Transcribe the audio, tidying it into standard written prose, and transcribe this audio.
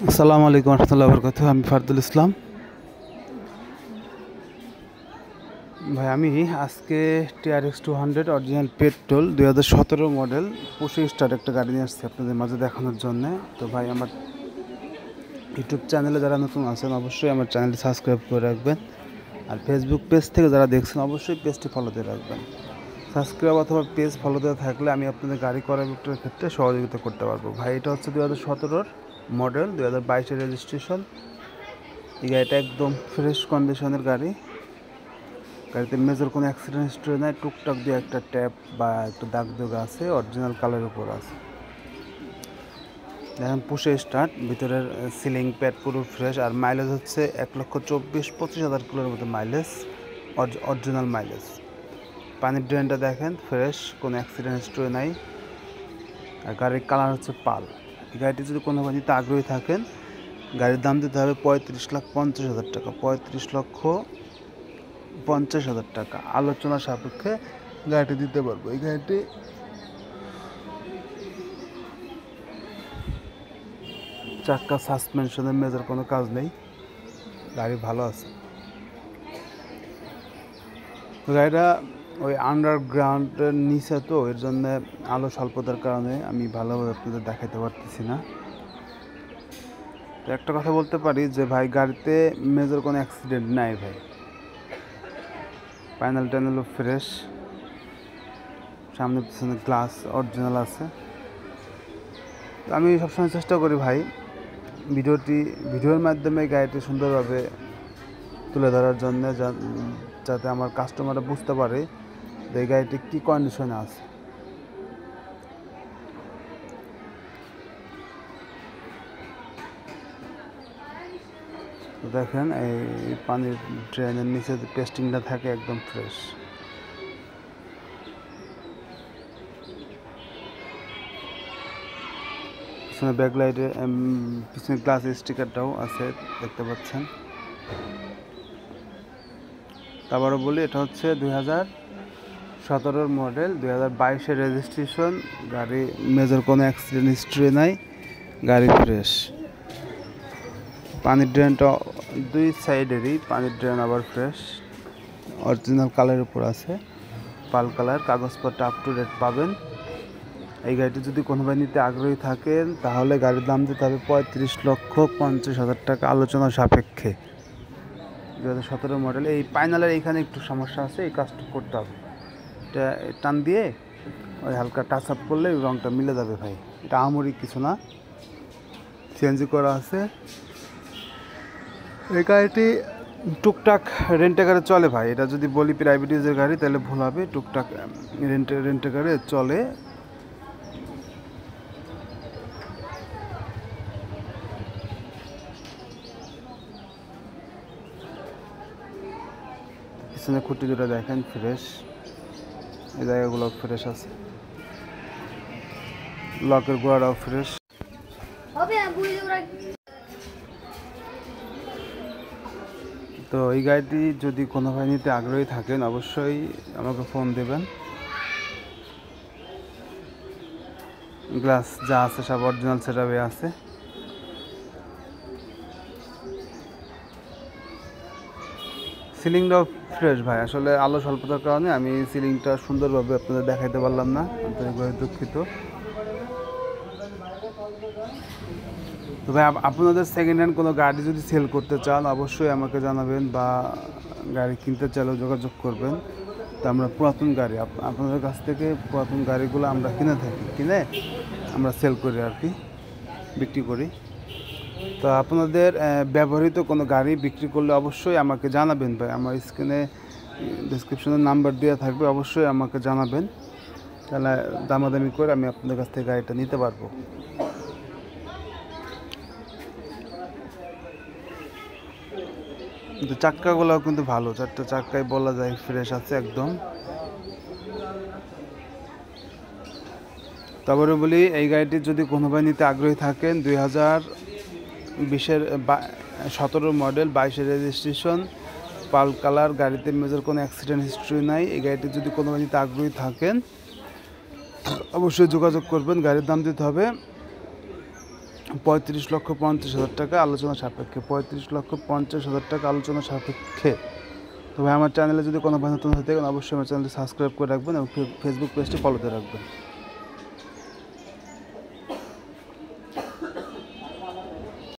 আসসালামু আলাইকুম রহমতুল্লাহ বরকাত। আমি ফারদুল ইসলাম। ভাই আমি আজকে TRX 200 অরিজিনাল পেট্রোল 2017 মডেল পুশি স্টার একটা গাড়ি নিয়ে আসছি আপনাদের মাঝে দেখানোর জন্যে। তো ভাই আমার ইউটিউব চ্যানেলে যারা নতুন আছেন অবশ্যই আমার চ্যানেলটি সাবস্ক্রাইব করে রাখবেন, আর ফেসবুক পেজ থেকে যারা দেখছেন অবশ্যই পেজটি ফলো দিয়ে রাখবেন। সাবস্ক্রাইব অথবা পেজ ফলো দেওয়া থাকলে আমি আপনাদের গাড়ি ক্রয় বিক্রয়ের ক্ষেত্রে সহযোগিতা করতে পারবো। ভাই এটা হচ্ছে 2017 মডেল, 2022 রেজিস্ট্রেশন। এই গাড়িটা একদম ফ্রেশ কন্ডিশনের গাড়ি। গাড়িতে মেজর কোনো অ্যাক্সিডেন্ট হিস্ট্রি নাই, টুকটাক দিয়ে একটা ট্যাপ বা একটু দাগ দাগ আছে, অরিজিনাল কালারের উপর আছে। দেখেন পুশে স্টার্ট, ভিতরের সিলিং প্যাড পুরো ফ্রেশ, আর মাইলেজ হচ্ছে 1,24,000-25,000 কিলোর মতো মাইলেজ, অরিজিনাল মাইলেজ। পানির ড্রেনটা দেখেন ফ্রেশ, কোনো অ্যাক্সিডেন্ট হিস্ট্রি নাই। আর গাড়ির কালার হচ্ছে পাল। এই গাড়িটি যদি কোনো বাড়িতে আগ্রহী থাকেন, গাড়ির দাম দিতে হবে 35,50,000 টাকা, 35,50,000 টাকা। আলোচনা সাপেক্ষে গাড়িটি দিতে পারবো। এই গাড়িটি চাক্কা সাসপেনশনের মেজর কোনো কাজ নেই, গাড়ি ভালো আছে। গাড়িটা ওই আন্ডারগ্রাউন্ডের নিচে, তো এর জন্য আলো স্বল্পতার কারণে আমি ভালোভাবে আপনাদের দেখাতে পারতেছি না। তো একটা কথা বলতে পারি যে ভাই গাড়িতে মেজর কোনো অ্যাক্সিডেন্ট নাই ভাই, প্যানেল ট্যানেলও ফ্রেশ, সামনে পিছনে গ্লাস অরিজিনাল আছে। তো আমি সবসময় চেষ্টা করি ভাই ভিডিওর মাধ্যমে গাড়িটি সুন্দরভাবে তুলে ধরার জন্য, যাতে আমার কাস্টমাররা বুঝতে পারে যে এই গাড়িটি কী কন্ডিশনে আছে। তো দেখেন এই পানির ড্রেনের নিচে যে পেস্টিংটা থাকে একদম ফ্রেশ। পিছনে ব্যাকলাইটে পিছনে গ্লাসের স্টিকারটাও আছে, দেখতে পাচ্ছেন। তারপরে বলি এটা হচ্ছে 2017 মডেল, 2022 রেজিস্ট্রেশন গাড়ি, মেজর কোনো অ্যাক্সিডেন্ট হিস্ট্রি নাই, গাড়ি ফ্রেশ। পানির ড্রেনটা দুই সাইডেরই, পানির ড্রেন আবার ফ্রেশ, অরিজিনাল কালারের উপর আছে, পাল কালার। কাগজপত্র আপ টু ডেট পাবেন। এই গাড়িটি যদি কোনো ভাই নিতে আগ্রহী থাকেন তাহলে গাড়ির দাম দিতে হবে 35,50,000 টাকা, আলোচনা সাপেক্ষে। 2017 মডেল। এই পাইনালের এইখানে একটু সমস্যা আছে, এই কাজটা করতে হবে। এটা টান দিয়ে ওই হালকা টাচ আপ করলে রঙটা মিলে যাবে ভাই। এটা আহামরি কিছু না, সিএনজি করা আছে। এই গাড়িটি টুকটাক রেন্টেকারে চলে ভাই। এটা যদি বলি প্রাইভেট ইউজের গাড়ি তাহলে ভুল হবে, টুকটাক রেন্টেকারে চলে। পিছনে খুঁটি দুটো দেখেন ফ্রেশ, এই জায়গাগুলো ফ্রেশ আছে, লকের গোড়াটাও ফ্রেশ। তো এই গাড়িটি যদি কোনো ভাই নিতে আগ্রহী থাকেন অবশ্যই আমাকে ফোন দেবেন। গ্লাস যা আছে সব অরিজিনাল সেটআপে আছে। সিলিংটাও ফ্রেশ ভাই। আসলে আলো স্বল্পতার কারণে আমি সিলিংটা সুন্দরভাবে আপনাদের দেখাইতে পারলাম না, আন্তরিকভাবে দুঃখিত। তো ভাই আপনাদের সেকেন্ড হ্যান্ড কোনো গাড়ি যদি সেল করতে চান অবশ্যই আমাকে জানাবেন, বা গাড়ি কিনতে চাইলেও যোগাযোগ করবেন। তো আমরা পুরাতন গাড়ি আপনাদের কাছ থেকে পুরাতন গাড়িগুলো আমরা কিনে আমরা সেল করি আর কি, বিক্রি করি। তো আপনাদের ব্যবহৃত কোনো গাড়ি বিক্রি করলে অবশ্যই আমাকে জানাবেন ভাই। আমার স্ক্রিনে ডেসক্রিপশনে নাম্বার দেওয়া থাকবে, অবশ্যই আমাকে জানাবেন, তাহলে দামাদামি করে আমি আপনাদের কাছ থেকে গাড়িটা নিতে পারবো। কিন্তু চাক্কাগুলোও কিন্তু ভালো, চারটা চাক্কায় বলা যায় ফ্রেশ আছে একদম। তারপরে বলি এই গাড়িটি যদি কোনো ভাই নিতে আগ্রহী থাকেন, 2017 মডেল, 22 রেজিস্ট্রেশন, পাল কালার, গাড়িতে মেজর কোনো অ্যাক্সিডেন্ট হিস্ট্রি নাই। এই গাড়িটি যদি কোনো ভাই নিতে আগ্রহী থাকেন অবশ্যই যোগাযোগ করবেন। গাড়ির দাম দিতে হবে 35,50,000 টাকা আলোচনা সাপেক্ষে, 35,50,000 টাকা আলোচনা সাপেক্ষে। তো ভাই আমার চ্যানেলে যদি কোনো ভাই নতুন হয়ে থাকেন অবশ্যই আমার চ্যানেলটি সাবস্ক্রাইব করে রাখবেন এবং ফেসবুক পেজটি ফলোতে রাখবেন।